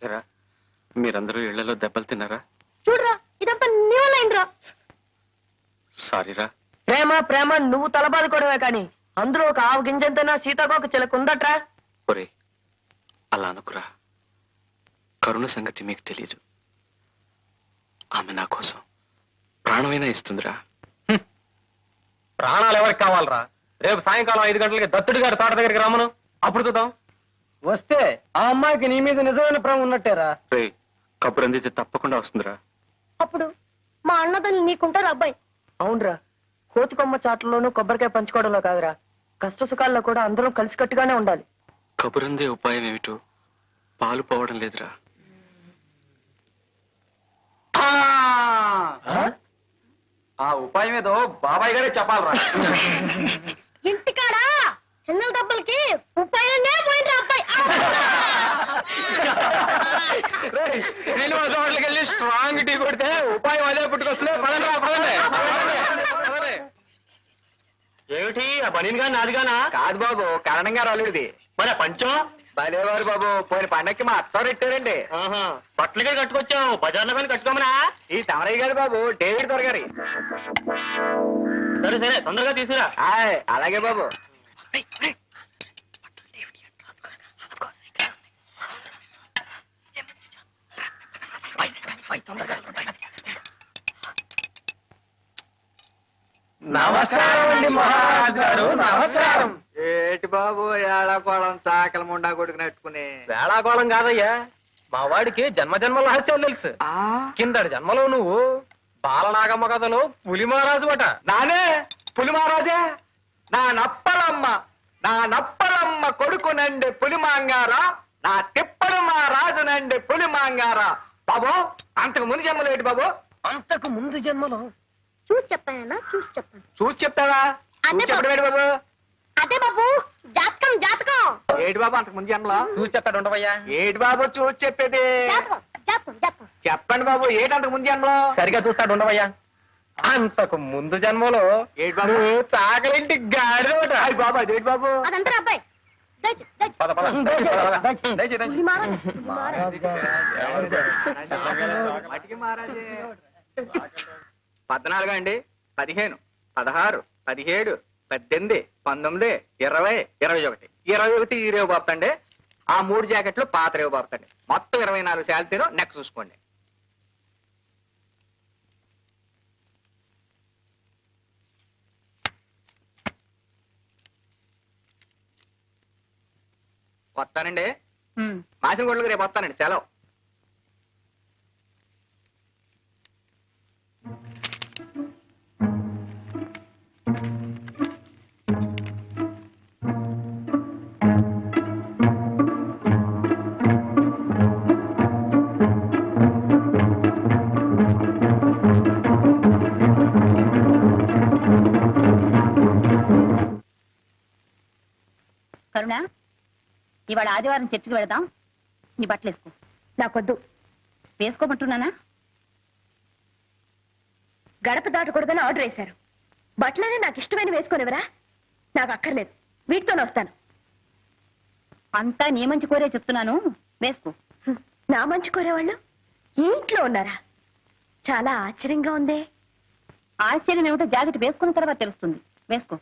ఎరా మీరందరూ ఇళ్లలో దెబ్బలు తిన్నారా? చూడరా ఇదంతా నీ వల్ల అయిందిరా. సారీరా. ప్రేమ ప్రేమ నువ్వు తలబాదుకోవడమే కానీ అందులో ఒక ఆవు గింజంతైనా సీతాకోక చిలకుందట్రా. ఒరే అలా అనుకురా. కరుణ సంగతి మీకు తెలియదు. ఆమె నా కోసం ప్రాణమైనా ఇస్తుందిరా. ప్రాణాలు ఎవరికి కావాలరా? రేపు సాయంకాలం 5 గంటలకి దత్తుడి గారి తోట దగ్గరికి రమ్మను, అప్పుడు చూద్దాం. వస్తే ఆ అమ్మాయికి నీ మీద నిజమైన ప్రేమ ఉన్నట్టేరా. రే కబురు అందితే తప్పకుండా వస్తుందిరా. అప్పుడు మా అన్నదాన్ని నీకుంటారు అబ్బాయి. అవునరా, కోతికొమ్మ చాట్లలోనూ కొబ్బరికాయ పంచుకోవడంలో కాదురా, కష్ట సుఖాల్లో కూడా అందరం కలిసికట్టుగానే ఉండాలి. కబురందే ఉపాయం ఏమిటో పాలు పోవడం లేదురా. ఆ ఉపాయం ఏదో బాబాయ్ గారే చెప్పాలరా. ఇంటికాడా చిన్నల దెబ్బలకి ఉపాయనే పోయిండ్రా అబ్బాయి. శ్రీనివాస హోటల్కి వెళ్ళి స్ట్రాంగ్ టీ కొడితే ఉపాయం అదే పుట్టుకొస్తుంది. ఏమిటి ఆ బనీన్ గాని నాదిగానా? కాదు బాబు, కరణం గారు అల్లుడిది. మరి పంచం భలేవారు బాబు, పోయిన పండక్కి మా అత్తారు ఎట్టారండి. బట్టలు కూడా కట్టుకొచ్చావు, బజార్లో కానీ కట్టుకోమనా? ఈ తమరయ్య గారు బాబు, డేవిడ్ దొరగారి. సరే సరే తొందరగా తీసుకురా. అలాగే బాబు. నమస్కారం అండి మహారాజు గారు, నమస్కారం. ఏటి బాబు ఏళాకోళం చాకల ముండా కొడుకు నెట్టుకుని? వేళాకోళం కాదయ్యా, మా వాడికి జన్మజన్మల రహస్యాలు తెలుసు. కిందటి జన్మలో నువ్వు బాలనాగమ్మ కథలో పులి మహారాజు అట. నానే పులి మహారాజే? నా నప్పలమ్మ కొడుకునండి పులి మాంగారా, నా తిప్పడు మా రాజునండి పులి మాంగారా. బాబు అంతకు ముందు జన్మలో ఏంటి బాబు? అంతకు ముందు జన్మలో చూసి చెప్తానన్నా, చూసి చెప్తాను. చూసి చెప్తావా? చెప్పడం బాబు? అదే బాబు జాతకం జాతకం. ఏడు బాబు అంతకు ముందు జన్మలో చూసి చెప్తాడు ఉండవయ్యా. ఏడు బాబు చూసి చెప్పేది? జాతకం జాతకం జాతకం. చెప్పండి బాబు, ఏటి అంతకు ముందు జన్మలో? సరిగా చూస్తాడు ఉండవయ్యా. అంతకు ముందు జన్మలో ఏడు బాబు చాకలింటి గాడిదోట. అయ్యి బాబు అదేటి బాబు? అదంతా అబ్బాయి. పద పద. పులి మహారాజు, పులి మహారాజు. 14 అండి, 15, 16, 17, 18, 19, 20, 21. 21 ఈ రేవు బాపుతండి. ఆ 3 జాకెట్లు పాత రేవు బాపుతండి. మొత్తం 24 శాలరీలు నెక్ చూసుకోండి. వస్తానండి. మాసిన గొడ్లకు రేపు వస్తానండి, సెలవు. కరుణ, ఇవాళ ఆదివారం చర్చికి వెళదాం. నీ బట్టలు వేసుకో. నాకొద్దు. వేసుకోమంటున్నానా? గడప దాటకూడదని ఆర్డర్ వేశారు. బట్టలనే నాకు ఇష్టమైన వేసుకోనివరా? నాకు అక్కర్లేదు, వీటితోనే వస్తాను. అంతా నీ మంచి కోరే చెప్తున్నాను, వేసుకో. నా మంచి కోరేవాళ్ళు ఈ ఇంట్లో ఉన్నారా? చాలా ఆశ్చర్యంగా ఉందే. ఆశ్చర్యం ఏమిటో జాకెట్ వేసుకున్న తర్వాత తెలుస్తుంది. వేసుకో.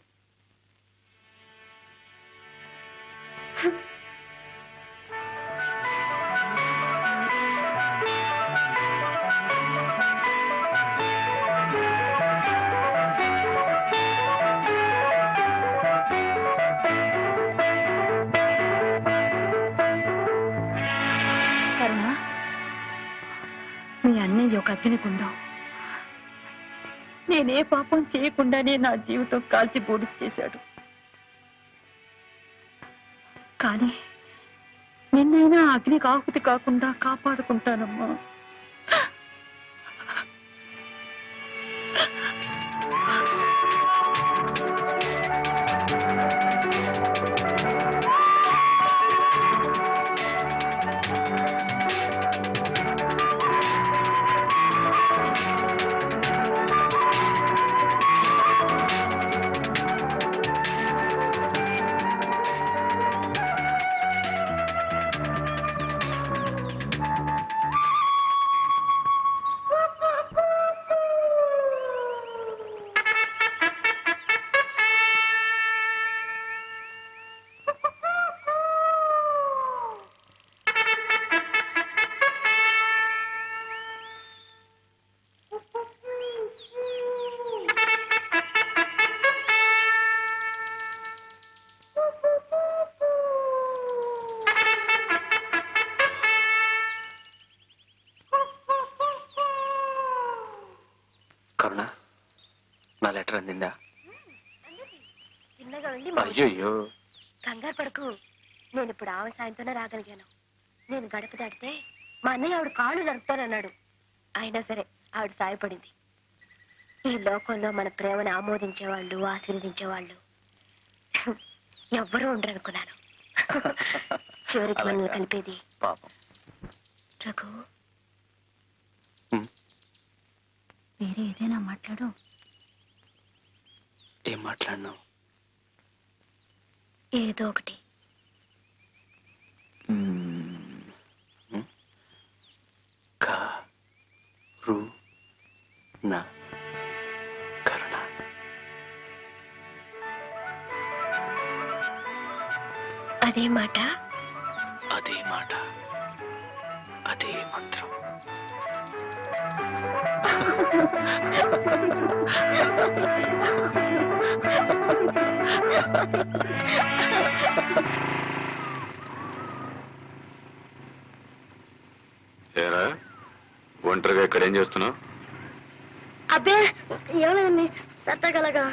కరుణ, మీ అన్నయ్య ఒక అగ్నిగుండం. నేనే పాపం చేయకుండానే నా జీవితం కాల్చి బూడి చేశాడు. కానీ నిన్నైనా అగ్నికి ఆహుతి కాకుండా కాపాడుకుంటానమ్మా. కరుణ, నా లెటర్ అందిందా? చిన్నగా వెళ్ళి అయ్యో, కంగారు పడకు. నేను ఇప్పుడు ఆమె సాయంతోనే రాగలిగాను. నేను గడప దాటితే మా అన్నయ్య ఆవిడ కాళ్ళు నడుపుతానన్నాడు. అయినా సరే ఆవిడ సాయపడింది. ఈ లోకంలో మన ప్రేమను ఆమోదించేవాళ్ళు, ఆశీర్వదించేవాళ్ళు ఎవ్వరూ ఉండరనుకున్నాను. చివరికి మనల్ని కలిపేది పాపం. రఘు, ఉమ్, వేరే ఏదైనా మాట్లాడు. ఏం మాట్లాడినావు? ఏదో ఒకటి. కరుణ, కరుణ. అదే మాట, అదే మాట, అదే మంత్రం. ఏరా ఒంటరిగా ఇక్కడ ఏం చేస్తున్నావు? అబ్బే ఏమైంది? సత్తగలగా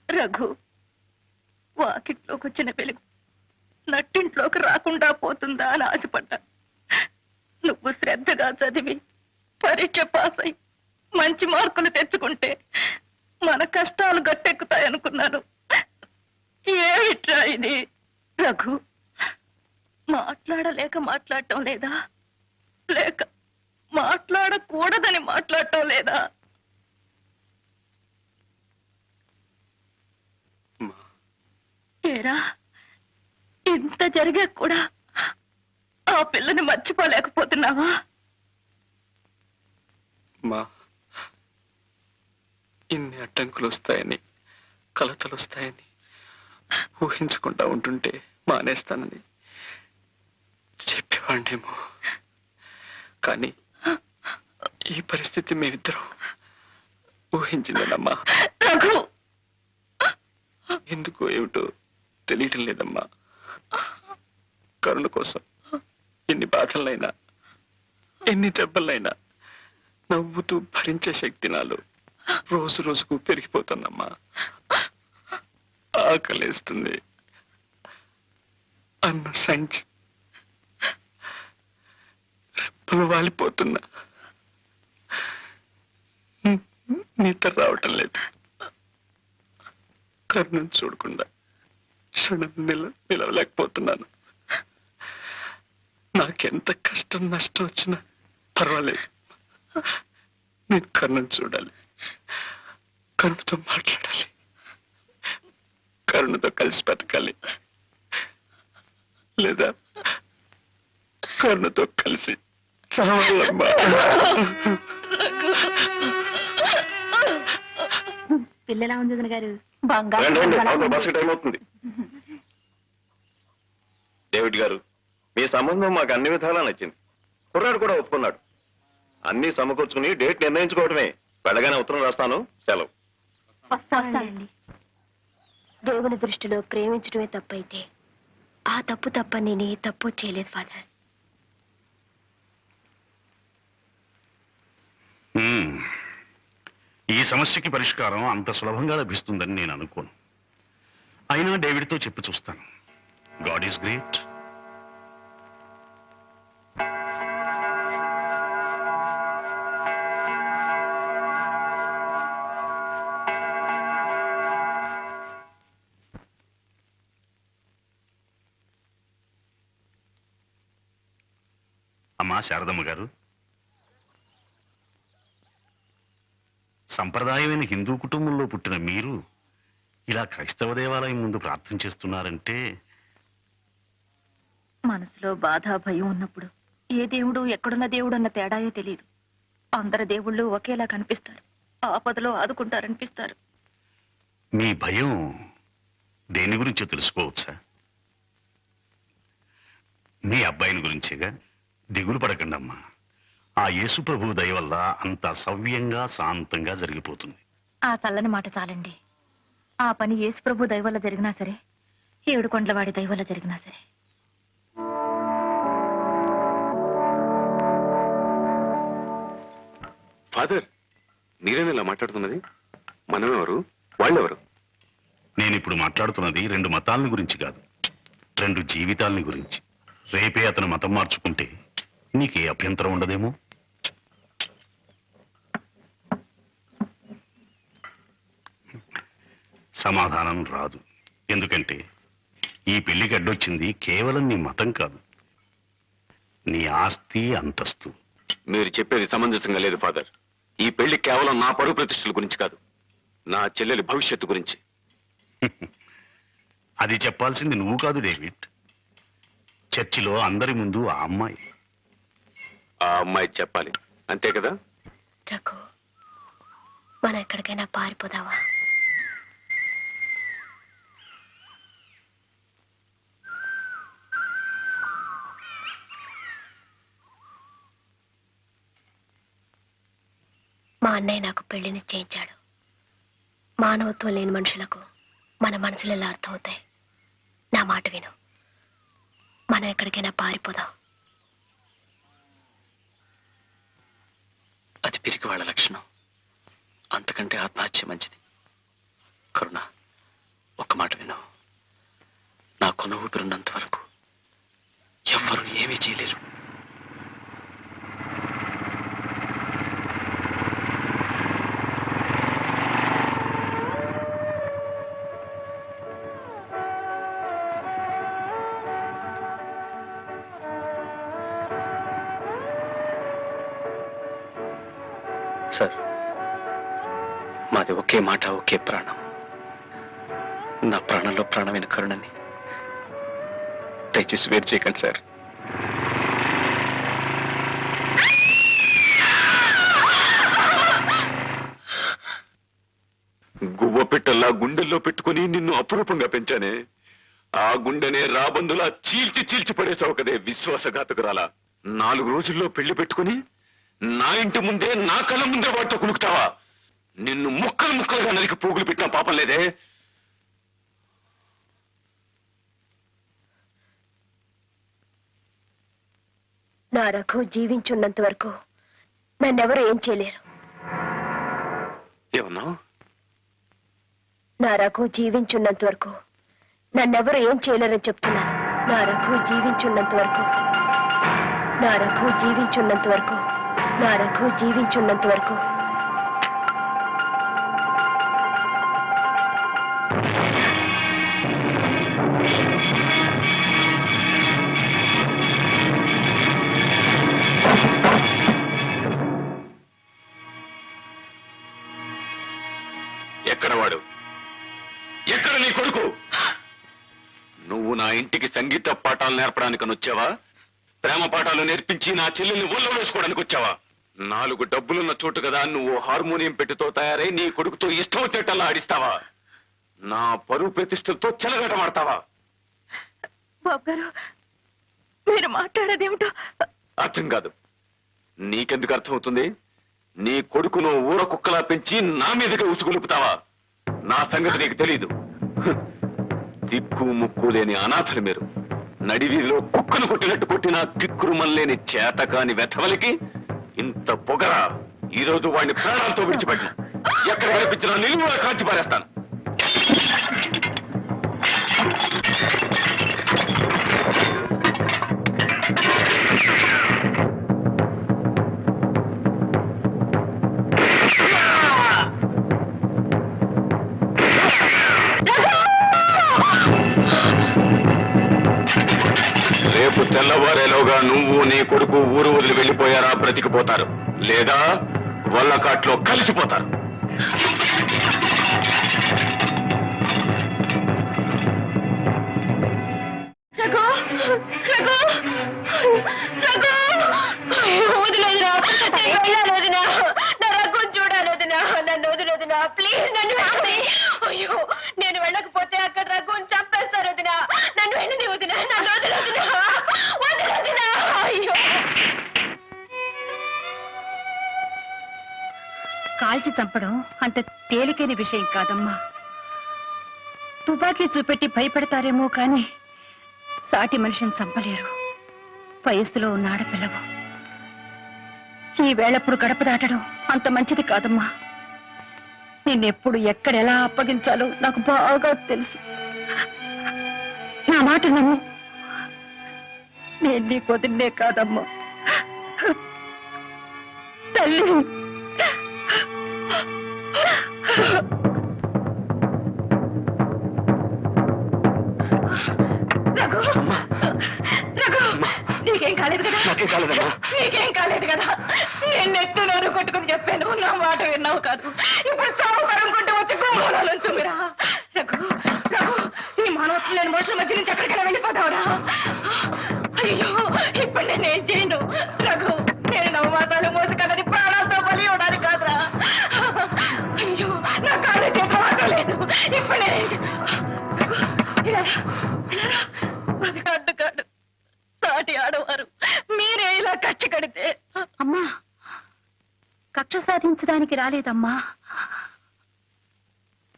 రఘు, వాకిట్లోకి వచ్చిన వెలుగు నట్టింట్లోకి రాకుండా పోతుందా అని ఆశపడ్డా. నువ్వు శ్రద్ధగా చదివి పరీక్ష పాస్ అయి మంచి మార్కులు తెచ్చుకుంటే మన కష్టాలు గట్టెక్కుతాయనుకున్నాను. ఏమిట్రా ఇది? రఘు, మాట్లాడలేక మాట్లాడటం లేదా, లేక మాట్లాడకూడదని మాట్లాడటం లేదా? ఏరా, ఇంత జరిగా కూడా ఆ పిల్లని మర్చిపోలేకపోతున్నావా? మా ఇన్ని అడ్డంకులు వస్తాయని, కలతలు వస్తాయని ఊహించకుండా ఉంటుంటే మానేస్తానని చెప్పేవాడినేమో. కానీ ఈ పరిస్థితి మేమిద్దరం ఊహించిందేనమ్మా. రఘు, ఎందుకో ఏమిటో తెలియటం లేదమ్మా. కరుణ కోసం ఎన్ని బాధలైనా, ఎన్ని దెబ్బలైనా నవ్వుతూ భరించే శక్తి నాలో రోజు రోజుకు పెరిగిపోతుందమ్మా. ఆకలేస్తుంది అన్న సంచి రెప్పలు వాలిపోతున్నా నిద్ర రావటం లేదు. కరుణను చూడకుండా క్షణం నిలవలేకపోతున్నాను. నాకెంత కష్టం నష్టం వచ్చినా పర్వాలేదు, నేను కరుణను చూడాలి, కరుణతో మాట్లాడాలి, కరుణతో కలిసి బతకాలి, లేదా కరుణతో కలిసి చావాలమ్మా. పిల్లలా ఉంది వదిన గారు? బస్సు టైం అవుతుంది. డేవిడ్ గారు, మీ సంబంధం మాకు అన్ని విధాలా నచ్చింది. కుర్రాడు కూడా ఒప్పుకున్నాడు. అన్ని సమకూర్చుకుని డేట్ నిర్ణయించుకోవడమే. వెళ్ళగానే ఉత్తరం రాస్తాను. సెలవు. వస్తానండి. దేవుని దృష్టిలో ప్రేమించడమే తప్పైతే ఆ తప్పు తప్ప నేను ఏ తప్పు చేయలేదు ఫాదర్. ఈ సమస్యకి పరిష్కారం అంత సులభంగా లభిస్తుందని నేను అనుకోను. అయినా డేవిడ్తో చెప్పి చూస్తాను. God is great. అమ్మా శారదమ్మ గారు, సంప్రదాయమైన హిందూ కుటుంబంలో పుట్టిన మీరు ఇలా క్రైస్తవ దేవాలయం ముందు ప్రార్థన చేస్తున్నారంటే, మనసులో బాధ భయం ఉన్నప్పుడు ఏ దేవుడు ఎక్కడున్న దేవుడు అన్న తేడాయో తెలియదు. అందరు దేవుళ్ళు ఒకేలా కనిపిస్తారు, ఆపదలో ఆదుకుంటారనిపిస్తారు. మీ భయం దేని గురించో తెలుసుకోవచ్చా? మీ అబ్బాయిని గురించేగా. దిగులు పడకండి అమ్మా. ఆ యేసు ప్రభు దయ వల్ల అంత సవ్యంగా శాంతంగా జరిగిపోతుంది. ఆ చల్లని మాట చాలండి. ఆ పని యేసు ప్రభు దయ వల్ల జరిగినా సరే, ఏడుకొండలవాడి దయ వల్ల జరిగినా సరే. ఫాదర్, మీరేనా ఇలా మాట్లాడుతున్నది? మనమెవరు, వాళ్ళెవరు? నేనిప్పుడు మాట్లాడుతున్నది 2 మతాలని గురించి కాదు, 2 జీవితాలని గురించి. రేపే అతను మతం మార్చుకుంటే నీకే అభ్యంతరం ఉండదేమో. సమాధానం రాదు. ఎందుకంటే ఈ పెళ్లికి అడ్డొచ్చింది కేవలం నీ మతం కాదు, నీ ఆస్తి అంతస్తు. మీరు చెప్పేది సమంజసంగా లేదు ఫాదర్. ఈ పెళ్లి కేవలం నా పరువు ప్రతిష్టల గురించి కాదు, నా చెల్లెలి భవిష్యత్తు గురించి. అది చెప్పాల్సింది నువ్వు కాదు డేవిడ్. చర్చిలో అందరి ముందు ఆ అమ్మాయి. ఆ అమ్మాయి చెప్పాలి, అంతే కదా? రఘు, మనం ఎక్కడికైనా పారిపోదావా? మా అన్నయ్య నాకు పెళ్లి నిశ్చయించాడు. మానవత్వం లేని మనుషులకు మన మనసులు ఎలా అర్థమవుతాయి? నా మాట విను, మనం ఎక్కడికైనా పారిపోదాం. అది పిరికి వాళ్ళ లక్షణం. అంతకంటే ఆత్మహత్య మంచిది. కరుణ, ఒక్క మాట విను. నా కొన ఊపిరున్నంత వరకు ఎవ్వరూ ఏమీ చేయలేరు. సార్, మాది ఒకే మాట, ఒకే ప్రాణం. నా ప్రాణంలో ప్రాణమైన కరుణని దయచేసి వేరు చేయకండి సార్. గువ్వ పిట్టల్లా గుండెల్లో పెట్టుకుని నిన్ను అపురూపంగా పెంచానే, ఆ గుండెనే రాబందులా చీల్చి చీల్చి పడేసావు కదే విశ్వాసఘాతకురాలా. 4 రోజుల్లో పెళ్లి పెట్టుకుని నా ఇంటి ముందే, నా కళ్ళ ముందే వాటితో కునుకుతావా? నిన్ను ముక్కలు ముక్కలుగా నరికి పోగులు పెట్టిన పాపం లేదే. నా రఘు జీవించున్నంత వరకు నన్నెవరు ఏం చేయలేరు. ఏమన్నావు? నా రఘు జీవించున్నంత వరకు నన్నెవరు ఏం చేయలేరని చెప్తున్నాను. నా రఘు జీవించున్నంత వరకు, నా రఘు జీవించున్నంత వరకు, నా రఘు జీవించున్నంత వరకు. ఎక్కడ వాడు? ఎక్కడ నీ కొడుకు? నువ్వు నా ఇంటికి సంగీత పాఠాలు నేర్పడానికి వచ్చావా? ప్రేమ పాఠాలు నేర్పించి నా చెల్లెల్ని ఒళ్ళో వేసుకోవడానికి వచ్చావా? 4 డబ్బులున్న చోటు కదా నువ్వు హార్మోనియం పెట్టితో తయారై నీ కొడుకుతో ఇష్టం వచ్చేటల్లా ఆడిస్తావా? నా పరువు ప్రతిష్టలతో చెలగటమాడతావా? బాబు గారు, మీరు మాట్లాడేదేమిటో అర్థం కాదు. నీకెందుకు అర్థమవుతుంది? నీ కొడుకును ఊర కుక్కలా పెంచి నా మీదకి ఉసుగులుపుతావా? నా సంగతి నీకు తెలీదు. దిక్కు ముక్కు లేని అనాథలు మీరు. నడివీధిలో కుక్కను కొట్టినట్టు కొట్టిన కిక్కురుమల్లేని చేతకాని వెధవలికి ఇంత పొగరా? ఈ రోజు వాడిని ప్రాణాలతో విడిచిపెట్టిన ఎక్కడ కనిపించినా నిలువులా కాల్చి పారేస్తాను. రేపు తెల్లవారేలోగా నువ్వు నీ కొడుకు ఊరు వదిలి వెళ్లిపోయారా బ్రతికిపోతారు, లేదా వల్లకాట్లో కలిసిపోతారు. ప్లీజ్ నన్ను వెళ్ళి. అయ్యో, నేను వెళ్ళకపోతే అక్కడ రఘుని చంపేస్తారు వదినా. నన్ను వెళ్ళి వదినా, నన్ను వదిలేదినా, వదిలేదినా. అయ్యో, కాల్చి చంపడం అంత తేలికైన విషయం కాదమ్మా. తుపాకీ చూపెట్టి భయపెడతారేమో కాని సాటి మనిషిని చంపలేరు. వయస్సులో ఉన్న ఆడపిల్లవు. ఈ వేళప్పుడు గడప దాటడం అంత మంచిది కాదమ్మా. నిన్నెప్పుడు ఎక్కడెలా అప్పగించాలో నాకు బాగా తెలుసు. నా మాట నమ్ము. నేను నీకు వదిలే కాదమ్మా, తల్లి. రఘు, రఘు, నీకేం కాలేదు కదా? నాకేం కాలేదమ్మా. నీకేం కాలేదు కదా? నేను ఎత్తు నోరు కొట్టుకుని చెప్పాను, నా మాట విన్నావు కాదు. ఇప్పుడు సాగుపరం కొట్టు వచ్చి గోమూలంచుమిరా. రఘు, రఘు, ఈ మానవత్వం లేని మనుషుల మధ్య నుంచి ఎక్కడికైనా వెళ్ళిపోతావురా? అయ్యో, ఇప్పుడు నేను ఏం చేయను రఘు. నేను నవమాసాలు మోసి కన్నది ప్రాణాలతో బలి ఇవ్వడానికి కాదురా. అయ్యో, నా కాళ్ళు చేతులు మాత్రం లేదు. ఇప్పుడు నేను అడ్డుకాడు సాటి ఆడవారు మీరే ఇలా కక్ష కడితే. అమ్మా, కక్ష సాధించడానికి రాలేదమ్మా.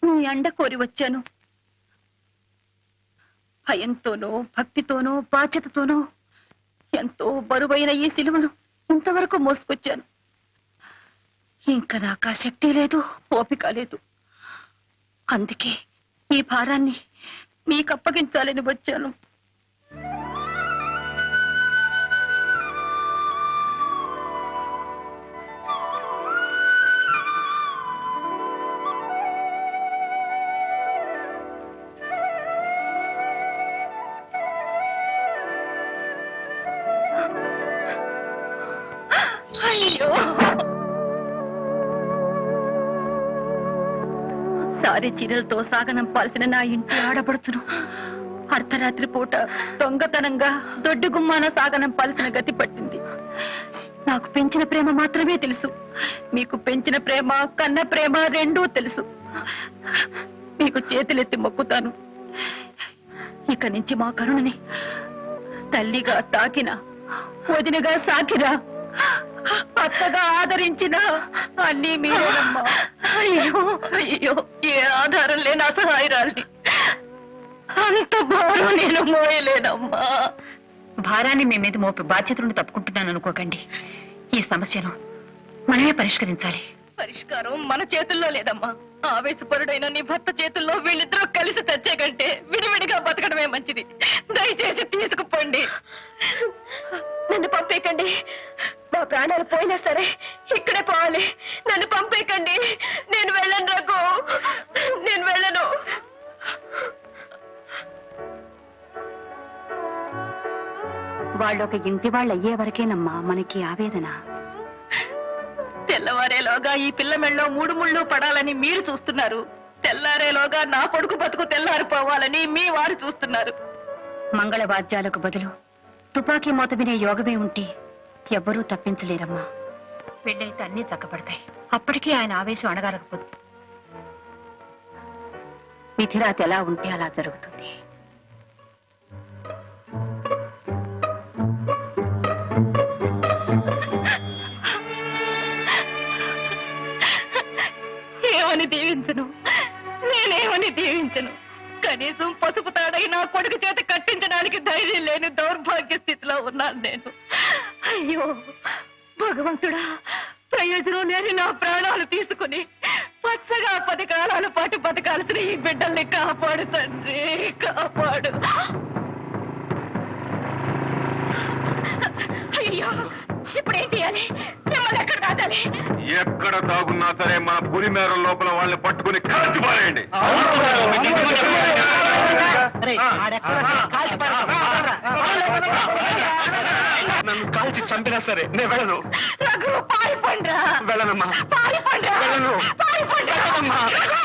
నీ అండ కోరి వచ్చాను. భయంతోనో, భక్తితోనో, బాధ్యతతోనో ఎంతో బరువైన ఈ సిలువను ఇంతవరకు మోసుకొచ్చాను. ఇంకా నాకు ఆ శక్తి లేదు, ఓపిక లేదు. అందుకే ఈ భారాన్ని మీకు అప్పగించాలని వచ్చాను. అయ్యో, సారి చీరలతో సాగనంపాల్సిన నా ఇంటి ఆడపడుచును అర్ధరాత్రి పూట దొంగతనంగా దొడ్డి గుమ్మాన సాగనంపాల్సిన గతి పట్టింది. నాకు పెంచిన ప్రేమ మాత్రమే తెలుసు, మీకు పెంచిన ప్రేమ కన్న ప్రేమ రెండూ తెలుసు. మీకు చేతులెత్తి మొక్కుతాను. ఇక నుంచి మా కరుణని తల్లిగా తాకిన, వదినగా సాకినా, అత్తగా ఆదరించిన అన్నీ మీరేనమ్మా. అయ్యో అయ్యో, ఏ ఆధారం లేని అసహాయరాల్ని. అంత భారం నేను మోయలేనమ్మా. భారాన్ని మీ మీద మోపి బాధ్యతలను తప్పుకుంటున్నాను అనుకోకండి. ఈ సమస్యను మనమే పరిష్కరించాలి. పరిష్కారం మన చేతుల్లో లేదమ్మా. ఆవేశపరుడైన నీ భర్త చేతుల్లో వీళ్ళిద్దరూ కలిసి తెచ్చే కంటే విడివిడిగా బతకడమే మంచిది. దయచేసి తీసుకుపోండి. నన్ను పంపేయకండి. నా ప్రాణాలు పోయినా సరే ఇక్కడే పోవాలి. నన్ను పంపేయకండి. నేను వెళ్ళను రఘు, నేను వెళ్ళను. వాళ్ళొక ఇంటి వాళ్ళు అయ్యే వరకేనమ్మా మనకి ఆవేదన. తెల్లవారేలోగా ఈ పిల్ల మెళ్ళలో 3 ముళ్ళు పడాలని మీరు చూస్తున్నారు. తెల్లారేలోగా నా కొడుకు బతుకు తెల్లారిపోవాలని మీ వారు చూస్తున్నారు. మంగళవాద్యాలకు బదులు తుపాకీ మోత వినే యోగమే ఉంటే ఎవ్వరూ తప్పించలేరమ్మా. పెళ్ళైతే అన్నీ చక్కబడతాయి. అప్పటికీ ఆయన ఆవేశం అణగారకపోదు. విధిరాత ఎలా ఉంటే అలా జరుగుతుంది. ఏమని దీవించను, నేనేమని దీవించను. కనీసం పసుపు తాడై నా కొడుకు చేత కట్టించడానికి ధైర్యం లేని దౌర్భాగ్య స్థితిలో ఉన్నాను నేను. అయ్యో భగవంతుడా, ప్రయోజనం లేని నా ప్రాణాలు తీసుకుని పచ్చగా 10 కాలాల పాటు బతకాల్సిన ఈ బిడ్డల్ని కాపాడు తండ్రి, కాపాడు. అయ్యో ఇప్పుడు ఏం చేయాలి? మిమ్మల్ని ఎక్కడ దాదాలి? ఎక్కడ దాగున్నా సరే మన పులి మేర లోపల వాళ్ళని పట్టుకుని కాల్చి పారేయండి. నన్ను కాల్చి చంపినా సరే నేను వెళ్ళను. రఘు పారిపోండ్రా. వెళ్ళనమ్మా, పారిపోండ్రా. వెళ్ళను. పారిపోండ్రా. రఘు!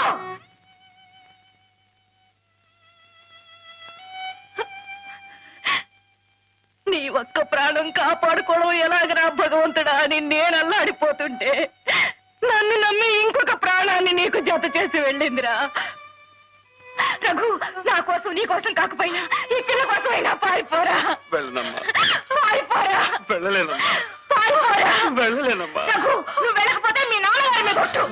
నీ ఒక్క ప్రాణం కాపాడుకోవడం ఎలాగరా భగవంతుడా అని నేను అల్లాడిపోతుంటే నన్ను నమ్మి ఇంకొక ప్రాణాన్ని నీకు జత చేసి వెళ్ళిందిరా. రఘు, నా కోసం నీ కోసం కాకపోయినా ఈ పిల్ల కోసమైనా పారిపోరా. వెళ్ళనమ్మా, పారిపోరా. వెళ్ళలేనమ్మా, పారిపోరా. వెళ్ళలేనమ్మా. రఘు, నువ్వు వెళ్ళకపోతే మీ నాన్నగారి మీద కొట్టు.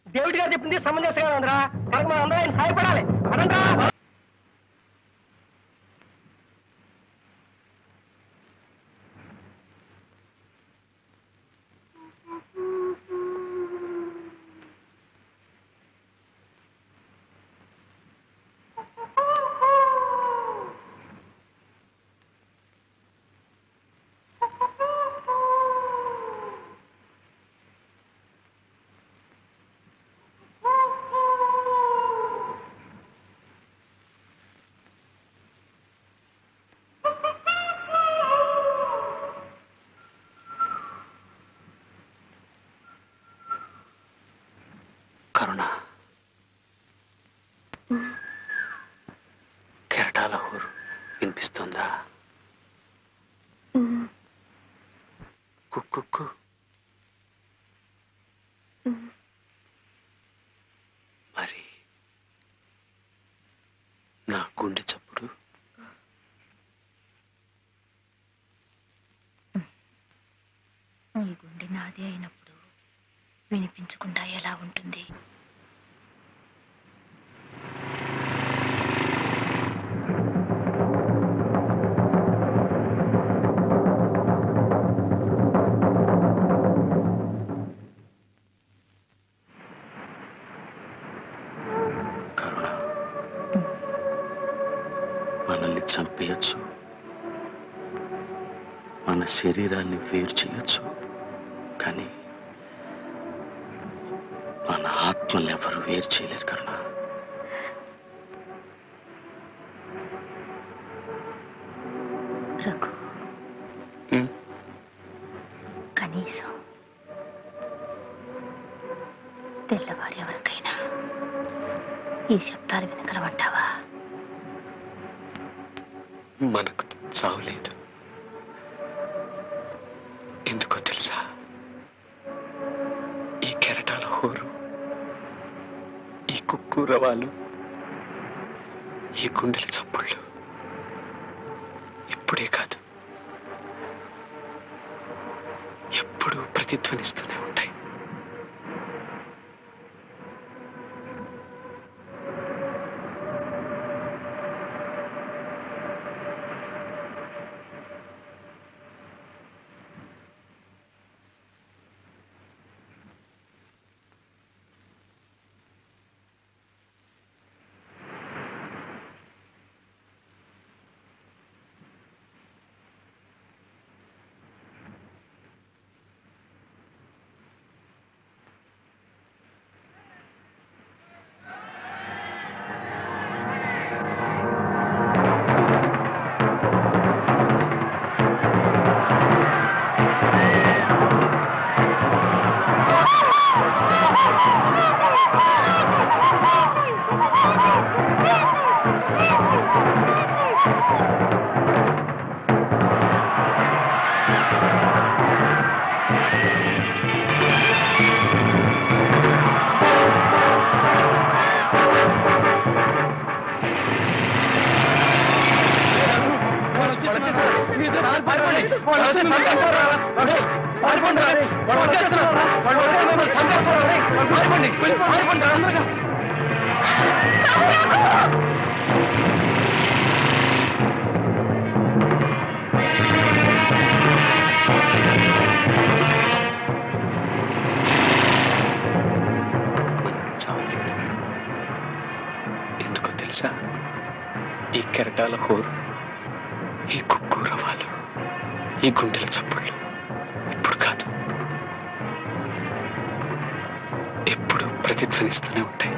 దేవుడి గారు చెప్పింది సమంజసంగా ఉందిరా. కనుక మనం అందరం ఆయన సాయపడాలి. అనంతా కరుణ, కెరటాల ఊరు వినిపిస్తుందా? కుక్కు మరి నా గుండె చప్పుడు నీ గుండె నాది అయినప్పుడు వినిపించకుండా ఎలా ఉంటుంది? మనల్ని చంపేయచ్చు, మన శరీరాన్ని వేరు చేయొచ్చు, కానీ మన ఆత్మల్ని ఎవరు వేరు చేయలేరు కరుణ. రఘు, కనీసం తెల్లవారు ఎవరికైనా ఈ శబ్దాలు వినగలవంటావా? మనకు చావులేదు. ఎందుకో తెలుసా? ఈ కెరటాల హోరు, ఈ కుక్కూరవాలు, ఈ గుండెల చప్పుళ్ళు ఇప్పుడే కాదు, ఎప్పుడూ ప్రతిధ్వనిస్తూనే ఉంటాయి. ఎందుకో తెలుసా? ఈ కెరటాల హోరు, ఈ కుక్కూరవాలు, ఈ గుండెల చప్పుళ్ళు ఇప్పుడు కాదు, ఎప్పుడు ప్రతిధ్వనిస్తూనే ఉంటాయి.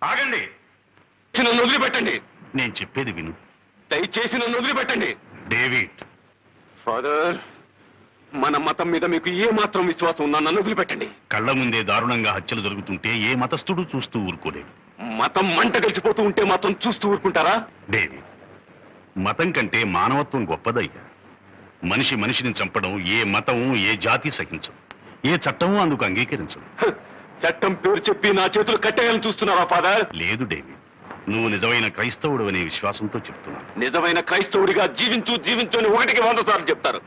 ఆగండి, నన్ను వదిలిపెట్టండి. నేను చెప్పేది విను. దయచేసి నన్ను వదిలిపెట్టండి. డేవిడ్, ఫాదర్, మన మతం మీద మీకు ఏ మాత్రం విశ్వాసం ఉన్నా నన్ను వదిలిపెట్టండి. కళ్ల ముందే దారుణంగా హత్యలు జరుగుతుంటే ఏ మతస్థుడు చూస్తూ ఊరుకోలేడు. మతం మంట కలిసిపోతూ ఉంటే మాత్రం చూస్తూ ఊరుకుంటారా? డేవిడ్, మతం కంటే మానవత్వం గొప్పదయ్యా. మనిషి మనిషిని చంపడం ఏ మతం, ఏ జాతి సహించదు, ఏ చట్టము అందుకు అంగీకరించదు. హ, చట్టం పేరు చెప్పి నా చేతులు కట్టేయాలని చూస్తున్నావా ఫాదర్? లేదు డేవిడ్, నువ్వు నిజమైన క్రైస్తవుడు అనే విశ్వాసంతో చెప్తున్నాను. నిజమైన క్రైస్తవుడిగా జీవించు అని 1కి 100 సార్లు చెప్తారు.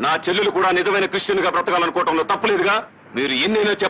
నా చెల్లెలు కూడా నిజమైన క్రిస్టియన్ గా బ్రతకాలనుకోవటంలో తప్పలేదుగా. మీరు ఎన్నైనా